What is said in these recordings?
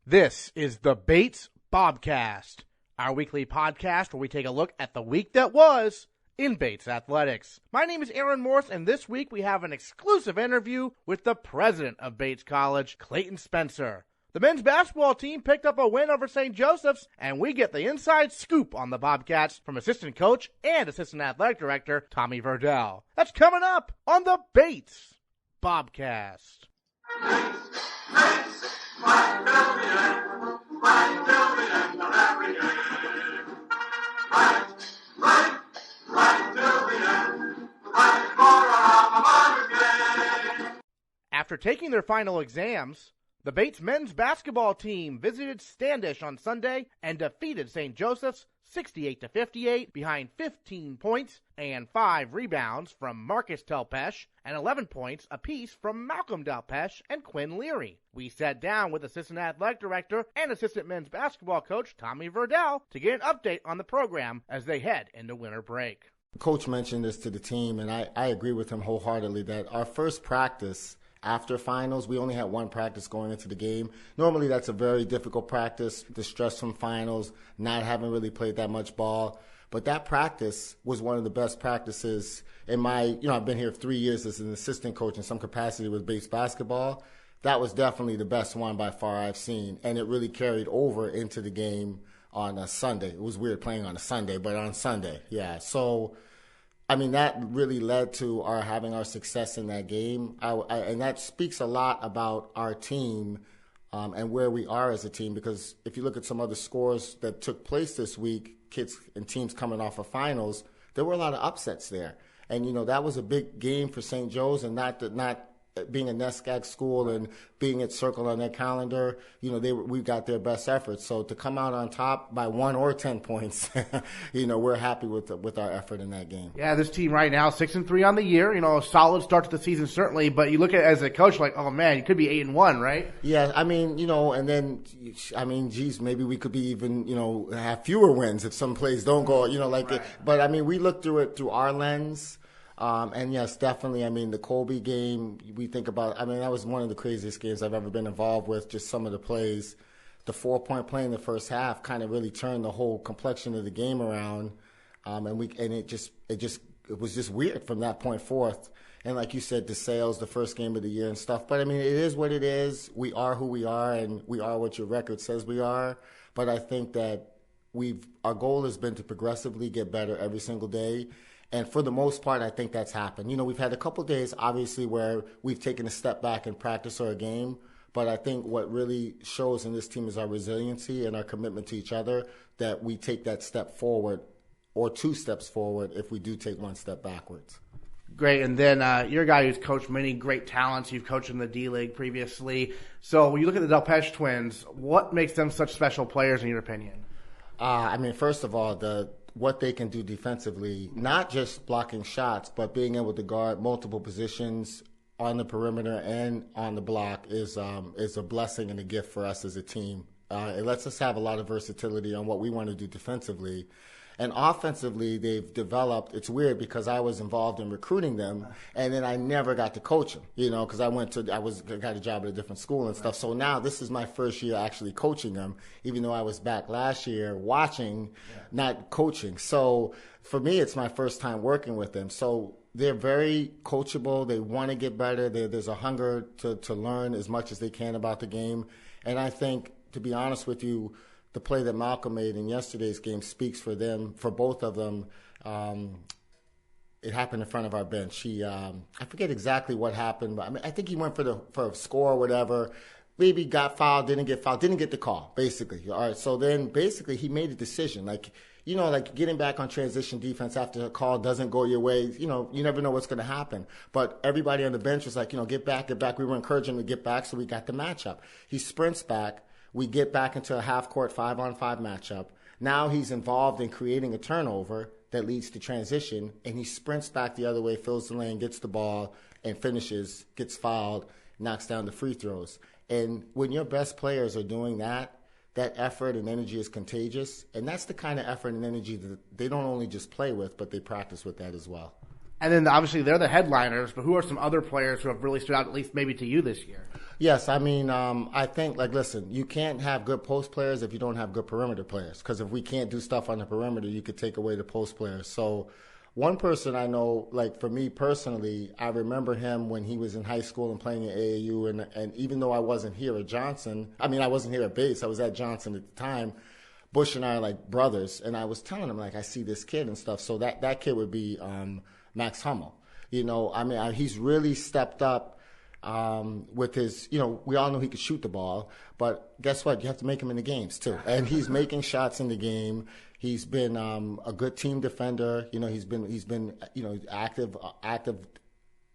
This is the Bates Bobcast, our weekly podcast where we take a look at the week that was in Bates Athletics. My name is Aaron Morse, and this week we have an exclusive interview with the president of Bates College, Clayton Spencer. The men's basketball team picked up a win over St. Joseph's, and we get the inside scoop on the Bobcats from assistant coach and assistant athletic director Tommy Verdell. That's coming up on the Bates Bobcast. After taking their final exams, the Bates men's basketball team visited Standish on Sunday and defeated St. Joseph's 68-58 behind 15 points and 5 rebounds from Marcus Delpesh and 11 points apiece from Malcolm Delpesh and Quinn Leary. We sat down with assistant athletic director and assistant men's basketball coach Tommy Verdell to get an update on the program as they head into winter break. Coach mentioned this to the team, and I agree with him wholeheartedly that our first practice after finals, we only had one practice going into the game. Normally, that's a very difficult practice, the stress from finals, not having really played that much ball. But that practice was one of the best practices in my, I've been here 3 years as an assistant coach in some capacity with Bates basketball. That was definitely the best one by far I've seen. And it really carried over into the game on a Sunday. It was weird playing on a Sunday, but on Sunday, yeah. So, that really led to our having our success in that game. And that speaks a lot about our team and where we are as a team, because if you look at some other scores that took place this week, kids and teams coming off of finals, there were a lot of upsets there. And, that was a big game for St. Joe's, and not being a NESCAC school and being it circled on their calendar, we got their best efforts. So to come out on top by 1 or 10 points, we're happy with our effort in that game. Yeah, this team right now 6-3 on the year. A solid start to the season certainly, but you look at it as a coach like, oh man, you could be 8-1, right? Yeah, and then geez, maybe we could be even have fewer wins if some plays don't go like right. But we look through it through our lens. And yes, definitely, the Colby game, we think about, that was one of the craziest games I've ever been involved with, just some of the plays. The 4-point play in the first half kind of really turned the whole complexion of the game around. It was just weird from that point forth. And like you said, DeSales, the first game of the year and stuff. But it is what it is. We are who we are, and we are what your record says we are. But I think that our goal has been to progressively get better every single day. And for the most part, I think that's happened. We've had a couple of days, obviously, where we've taken a step back in practice or a game. But I think what really shows in this team is our resiliency and our commitment to each other, that we take that step forward or 2 steps forward if we do take 1 step backwards. Great. And then you're a guy who's coached many great talents. You've coached in the D-League previously. So when you look at the Delpesh twins, what makes them such special players in your opinion? First of all, what they can do defensively, not just blocking shots, but being able to guard multiple positions on the perimeter and on the block is a blessing and a gift for us as a team. It lets us have a lot of versatility on what we want to do defensively. And offensively, they've developed. It's weird because I was involved in recruiting them, and then I never got to coach them, because I got a job at a different school and stuff. So now this is my first year actually coaching them, even though I was back last year watching, not coaching. So for me, it's my first time working with them. So they're very coachable. They want to get better. There's a hunger to learn as much as they can about the game. And I think, to be honest with you, the play that Malcolm made in yesterday's game speaks for them, for both of them. It happened in front of our bench. I forget exactly what happened, but I think he went for a score or whatever. Maybe got fouled, didn't get the call, basically. All right, so then basically he made a decision. Like getting back on transition defense after a call doesn't go your way, you never know what's going to happen. But everybody on the bench was like, get back. We were encouraging him to get back, so we got the matchup. He sprints back. We get back into a half-court 5-on-5 matchup. Now he's involved in creating a turnover that leads to transition, and he sprints back the other way, fills the lane, gets the ball, and finishes, gets fouled, knocks down the free throws. And when your best players are doing that, that effort and energy is contagious, and that's the kind of effort and energy that they don't only just play with, but they practice with that as well. And then obviously they're the headliners, but who are some other players who have really stood out, at least maybe to you this year? Yes, I mean, I think, listen, you can't have good post players if you don't have good perimeter players. Because if we can't do stuff on the perimeter, you could take away the post players. So one person I know, for me personally, I remember him when he was in high school and playing at AAU. And even though I wasn't here at Johnson, I wasn't here at Bates, I was at Johnson at the time. Bush and I are like brothers. And I was telling him, I see this kid and stuff. So that kid would be Max Hummel. He's really stepped up. With his, we all know he could shoot the ball, but guess what? You have to make him in the games too. And he's making shots in the game. He's been a good team defender. He's been active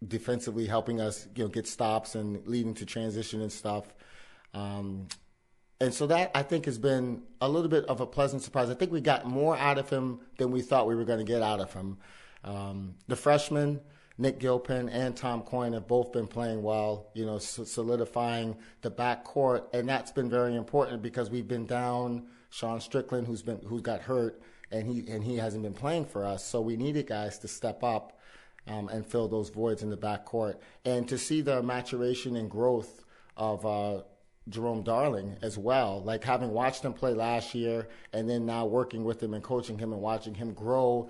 defensively, helping us get stops and leading to transition and stuff. And so that I think has been a little bit of a pleasant surprise. I think we got more out of him than we thought we were going to get out of him. The freshmen, Nick Gilpin and Tom Coyne, have both been playing well, solidifying the backcourt, and that's been very important because we've been down Sean Strickland, who's got hurt, and he hasn't been playing for us. So we needed guys to step up and fill those voids in the backcourt, and to see the maturation and growth of Jerome Darling as well, having watched him play last year, and then now working with him and coaching him and watching him grow,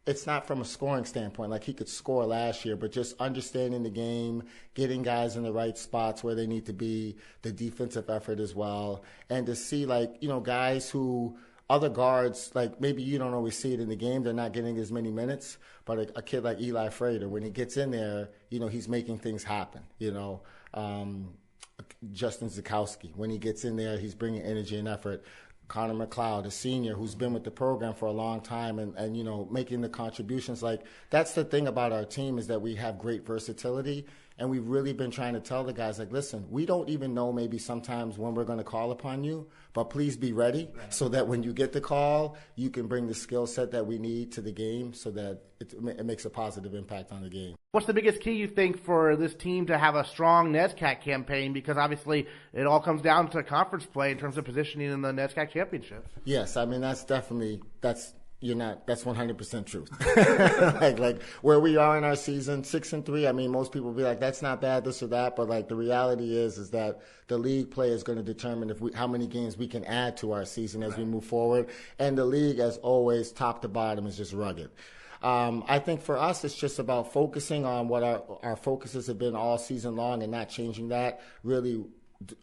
it's not from a scoring standpoint, he could score last year, but just understanding the game, getting guys in the right spots where they need to be, the defensive effort as well, and to see, guys who, other guards, maybe you don't always see it in the game, they're not getting as many minutes, but a kid like Eli Frater, when he gets in there, he's making things happen, Justin Zukowski, when he gets in there, he's bringing energy and effort. Connor McLeod, a senior who's been with the program for a long time and making the contributions. That's the thing about our team, is that we have great versatility, and we've really been trying to tell the guys, listen, we don't even know maybe sometimes when we're going to call upon you, but please be ready so that when you get the call, you can bring the skill set that we need to the game so that it makes a positive impact on the game. What's the biggest key, you think, for this team to have a strong NESCAC campaign? Because obviously it all comes down to conference play in terms of positioning in the NESCAC championship. Yes, that's 100% truth. Where we are in our season, 6-3. Most people will be like, that's not bad, this or that. But the reality is that the league play is going to determine how many games we can add to our season as we move forward. And the league, as always, top to bottom, is just rugged. I think for us, it's just about focusing on what our focuses have been all season long and not changing that, really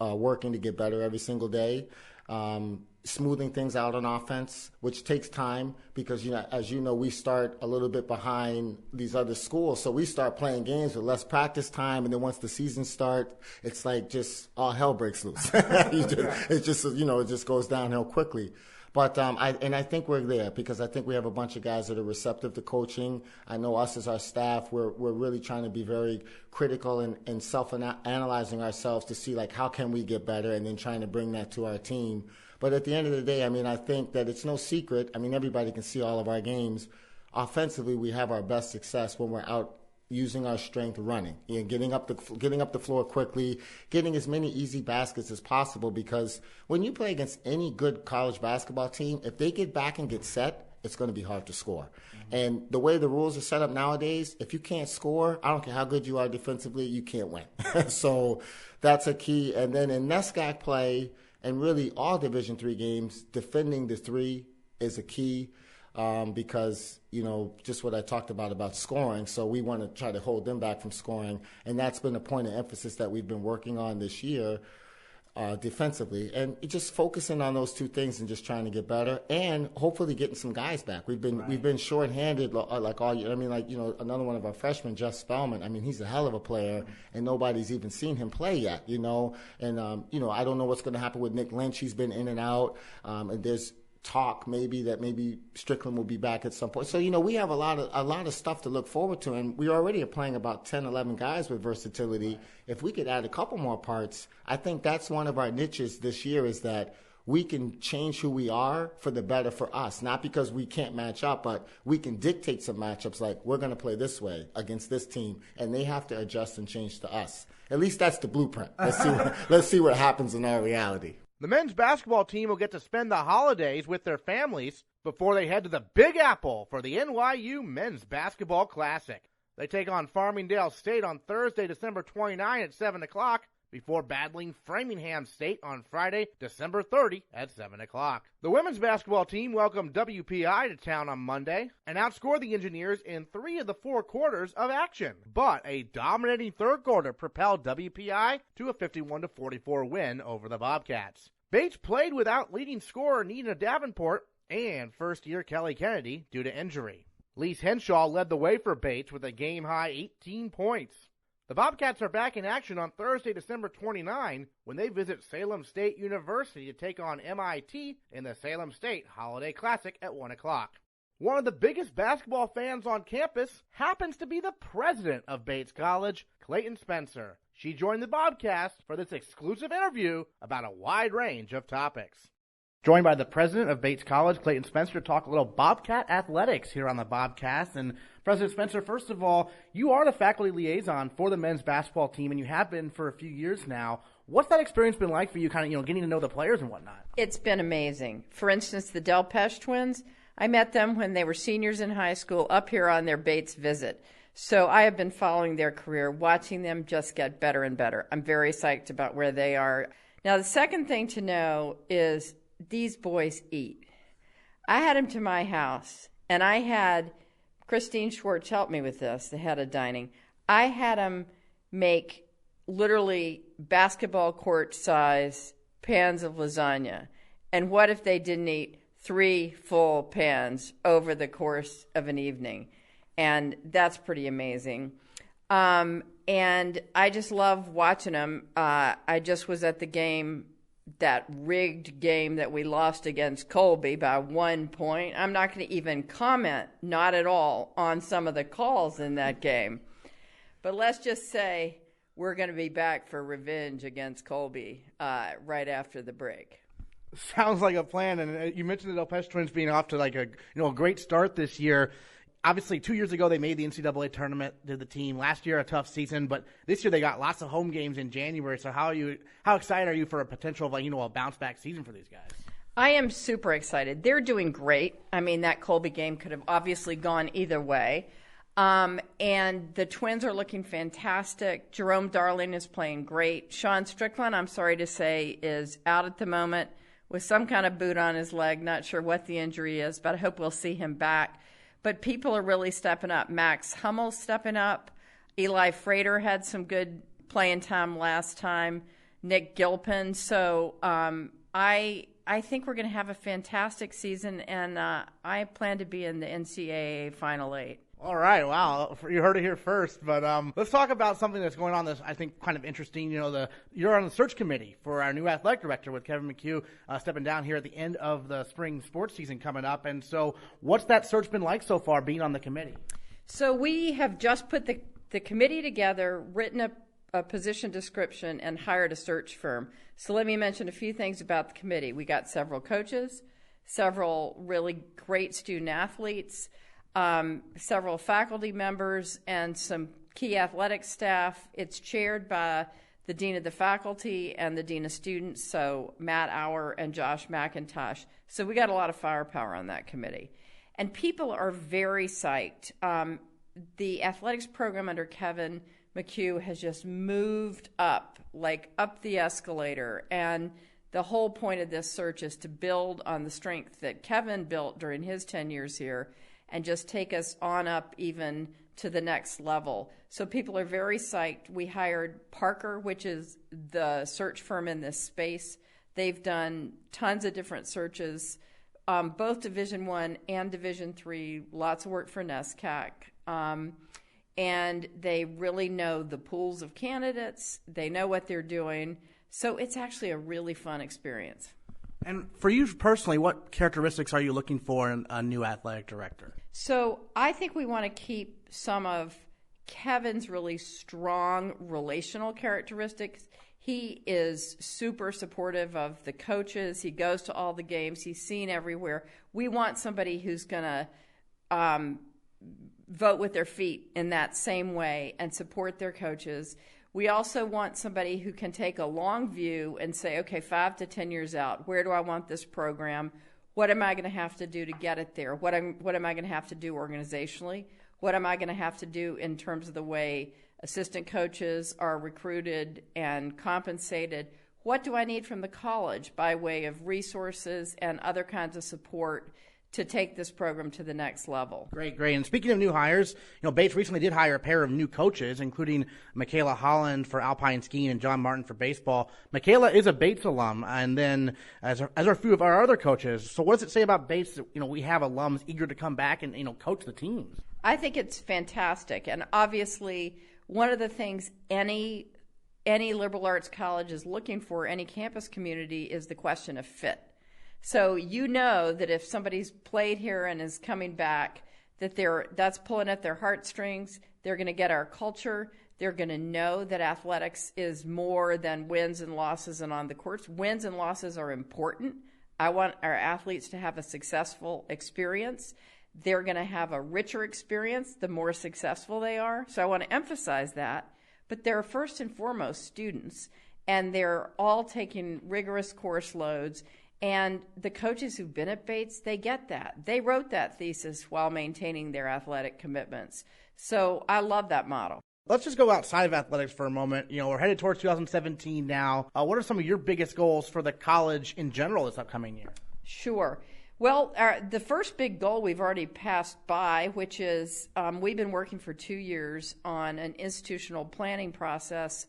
working to get better every single day. Smoothing things out on offense, which takes time because, as you know, we start a little bit behind these other schools. So we start playing games with less practice time. And then once the season starts, it's just all hell breaks loose. It just goes downhill quickly. But I think we're there because I think we have a bunch of guys that are receptive to coaching. I know us as our staff, we're really trying to be very critical and self-analyzing ourselves to see how can we get better, and then trying to bring that to our team. But at the end of the day, I think that it's no secret. Everybody can see all of our games. Offensively, we have our best success when we're out using our strength running, getting up the floor quickly, getting as many easy baskets as possible, because when you play against any good college basketball team, if they get back and get set, it's going to be hard to score. Mm-hmm. And the way the rules are set up nowadays, if you can't score, I don't care how good you are defensively, you can't win. So that's a key. And then in NESCAC play, and really all Division III games, defending the three is a key. Because, just what I talked about scoring. So we want to try to hold them back from scoring. And that's been a point of emphasis that we've been working on this year defensively. And just focusing on those two things and just trying to get better and hopefully getting some guys back. We've been shorthanded all year. Another one of our freshmen, Jeff Spellman, he's a hell of a player, and nobody's even seen him play yet, And, I don't know what's going to happen with Nick Lynch. He's been in and out. And there's talk maybe Strickland will be back at some point. So, we have a lot of stuff to look forward to, and we already are playing about 10, 11 guys with versatility. If we could add a couple more parts, I think that's one of our niches this year, is that we can change who we are for the better for us, not because we can't match up, but we can dictate some matchups, like we're going to play this way against this team, and they have to adjust and change to us. At least that's the blueprint. Let's see what happens in our reality. The men's basketball team will get to spend the holidays with their families before they head to the Big Apple for the NYU Men's Basketball Classic. They take on Farmingdale State on Thursday, December 29 at 7 o'clock, before battling Framingham State on Friday, December 30 at 7 o'clock. The women's basketball team welcomed WPI to town on Monday and outscored the Engineers in 3 of the 4 quarters of action. But a dominating third quarter propelled WPI to a 51-44 win over the Bobcats. Bates played without leading scorer Nina Davenport and first-year Kelly Kennedy due to injury. Lise Henshaw led the way for Bates with a game-high 18 points. The Bobcats are back in action on Thursday, December 29, when they visit Salem State University to take on MIT in the Salem State Holiday Classic at 1 o'clock. One of the biggest basketball fans on campus happens to be the president of Bates College, Clayton Spencer. She joined the Bobcast for this exclusive interview about a wide range of topics. Joined by the president of Bates College, Clayton Spencer, to talk a little Bobcat athletics here on the Bobcast. And President Spencer, first of all, you are the faculty liaison for the men's basketball team, and you have been for a few years now. What's that experience been like for you, kind of, getting to know the players and whatnot? It's been amazing. For instance, the Delpeche twins, I met them when they were seniors in high school up here on their Bates visit. So I have been following their career, watching them just get better and better. I'm very psyched about where they are. Now, the second thing to know is these boys eat. I had them to my house, and I had Christine Schwartz help me with this, the head of dining. I had them make literally basketball court size pans of lasagna. And what if they didn't eat 3 full pans over the course of an evening? And that's pretty amazing. And I just love watching them. I just was at the game, that rigged game that we lost against Colby by 1 point. I'm not going to even comment, not at all, on some of the calls in that game. But let's just say we're going to be back for revenge against Colby right after the break. Sounds like a plan. And you mentioned the Delpeche twins being off to like a great start this year. Obviously, 2 years ago, they made the NCAA tournament, did the team. Last year, a tough season, but this year they got lots of home games in January. So how excited are you for a potential of a bounce-back season for these guys? I am super excited. They're doing great. I mean, that Colby game could have obviously gone either way. And the twins are looking fantastic. Jerome Darling is playing great. Sean Strickland, I'm sorry to say, is out at the moment with some kind of boot on his leg. Not sure what the injury is, but I hope we'll see him back. But people are really stepping up. Max Hummel's stepping up. Eli Frater had some good playing time last time. Nick Gilpin. So I think we're going to have a fantastic season, and I plan to be in the NCAA Final 8. All right, wow. You heard it here first. But let's talk about something that's going on that's, I think, kind of interesting. You're on the search committee for our new athletic director with Kevin McHugh stepping down here at the end of the spring sports season coming up. And so what's that search been like so far, being on the committee? So we have just put the committee together, written a position description, and hired a search firm. So let me mention a few things about the committee. We got several coaches, several really great student athletes, several faculty members, and some key athletic staff. It's chaired by the dean of the faculty and the dean of students, so Matt Auer and Josh McIntosh. So we got a lot of firepower on that committee. And people are very psyched. The athletics program under Kevin McHugh has just moved up the escalator. And the whole point of this search is to build on the strength that Kevin built during his 10 years here and just take us on up even to the next level. So people are very psyched. We hired Parker, which is the search firm in this space. They've done tons of different searches, both Division I and Division III, lots of work for NESCAC. And they really know the pools of candidates. They know what they're doing. So it's actually a really fun experience. And for you personally, what characteristics are you looking for in a new athletic director? So I think we want to keep some of Kevin's really strong relational characteristics. He is super supportive of the coaches. He goes to all the games. He's seen everywhere. We want somebody who's going to vote with their feet in that same way and support their coaches. We also want somebody who can take a long view and say, okay, 5 to 10 years out, where do I want this program? What am I going to have to do to get it there? What am I going to have to do organizationally? What am I going to have to do in terms of the way assistant coaches are recruited and compensated? What do I need from the college by way of resources and other kinds of support to take this program to the next level? Great. And speaking of new hires, Bates recently did hire a pair of new coaches, including Michaela Holland for alpine skiing and John Martin for baseball. Michaela is a Bates alum, and then as are a few of our other coaches. So what does it say about Bates that, we have alums eager to come back and, coach the teams? I think it's fantastic. And obviously, one of the things any liberal arts college is looking for, any campus community, is the question of fit. So that if somebody's played here and is coming back, that's pulling at their heartstrings. They're going to get our culture. They're going to know that athletics is more than wins and losses and on the courts. Wins and losses are important. I want our athletes to have a successful experience. They're going to have a richer experience the more successful they are. So I want to emphasize that. But they're first and foremost students, and they're all taking rigorous course loads. And the coaches who've been at Bates, they get that. They wrote that thesis while maintaining their athletic commitments. So I love that model. Let's just go outside of athletics for a moment. We're headed towards 2017 now. What are some of your biggest goals for the college in general this upcoming year? Sure. Well, the first big goal we've already passed by, which is we've been working for 2 years on an institutional planning process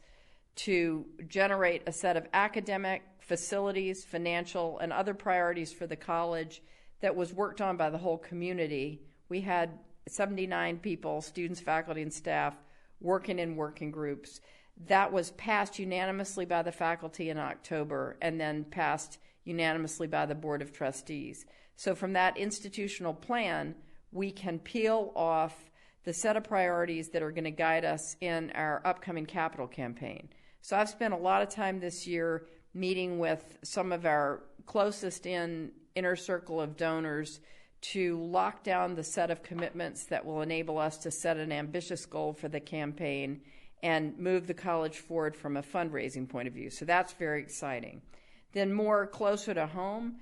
to generate a set of academic, facilities, financial, and other priorities for the college that was worked on by the whole community. We had 79 people, students, faculty, and staff, working in working groups. That was passed unanimously by the faculty in October and then passed unanimously by the Board of Trustees. So from that institutional plan, we can peel off the set of priorities that are going to guide us in our upcoming capital campaign. So I've spent a lot of time this year meeting with some of our closest inner circle of donors to lock down the set of commitments that will enable us to set an ambitious goal for the campaign and move the college forward from a fundraising point of view. So that's very exciting. Then more closer to home,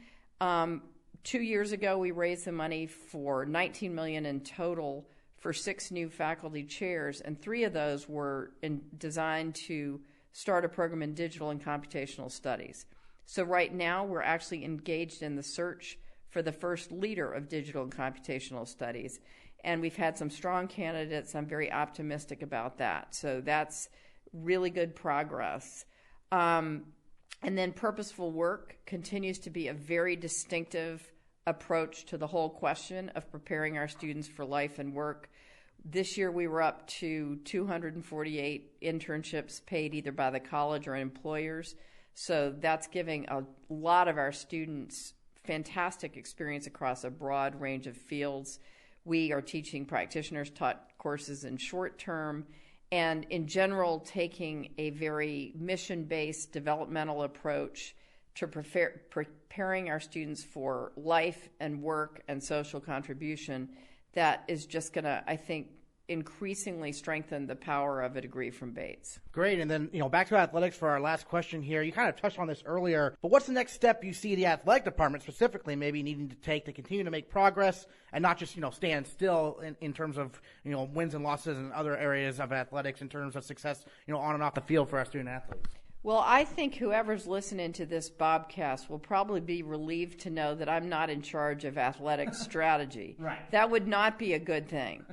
2 years ago we raised the money for $19 million in total for 6 new faculty chairs, and 3 of those were designed to start a program in digital and computational studies. So right now we're actually engaged in the search for the first leader of digital and computational studies, and we've had some strong candidates. I'm very optimistic about that. So that's really good progress. And then purposeful work continues to be a very distinctive approach to the whole question of preparing our students for life and work. This year we were up to 248 internships paid either by the college or employers. So that's giving a lot of our students fantastic experience across a broad range of fields. We are teaching practitioners taught courses in short term, and in general taking a very mission-based developmental approach to preparing our students for life and work and social contribution that is just going to, I think, increasingly strengthen the power of a degree from Bates. Great. And then, back to athletics for our last question here. You kind of touched on this earlier, but what's the next step you see the athletic department specifically maybe needing to take to continue to make progress and not just, stand still in terms of, wins and losses and other areas of athletics in terms of success, on and off the field for our student athletes? Well, I think whoever's listening to this Bobcast will probably be relieved to know that I'm not in charge of athletic strategy. Right. That would not be a good thing.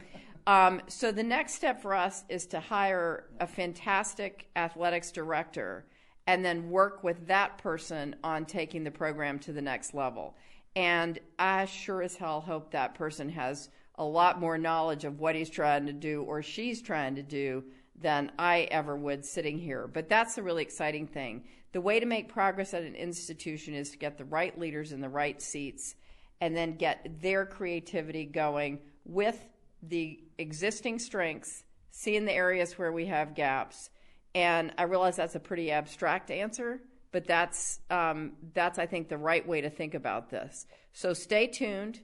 So the next step for us is to hire a fantastic athletics director and then work with that person on taking the program to the next level. And I sure as hell hope that person has a lot more knowledge of what he's trying to do or she's trying to do than I ever would sitting here. But that's the really exciting thing. The way to make progress at an institution is to get the right leaders in the right seats and then get their creativity going with the existing strengths, seeing the areas where we have gaps. And I realize that's a pretty abstract answer, but that's I think the right way to think about this. So stay tuned.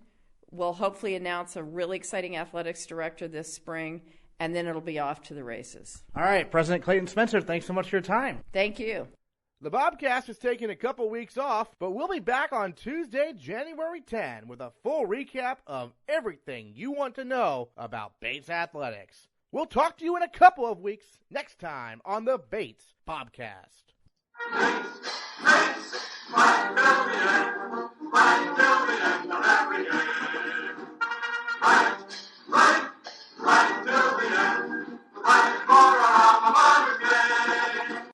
We'll hopefully announce a really exciting athletics director this spring, and then it'll be off to the races. All right, President Clayton Spencer, thanks so much for your time. Thank you. The Bobcast is taking a couple weeks off, but we'll be back on Tuesday, January 10 with a full recap of everything you want to know about Bates Athletics. We'll talk to you in a couple of weeks next time on the Bates Bobcast.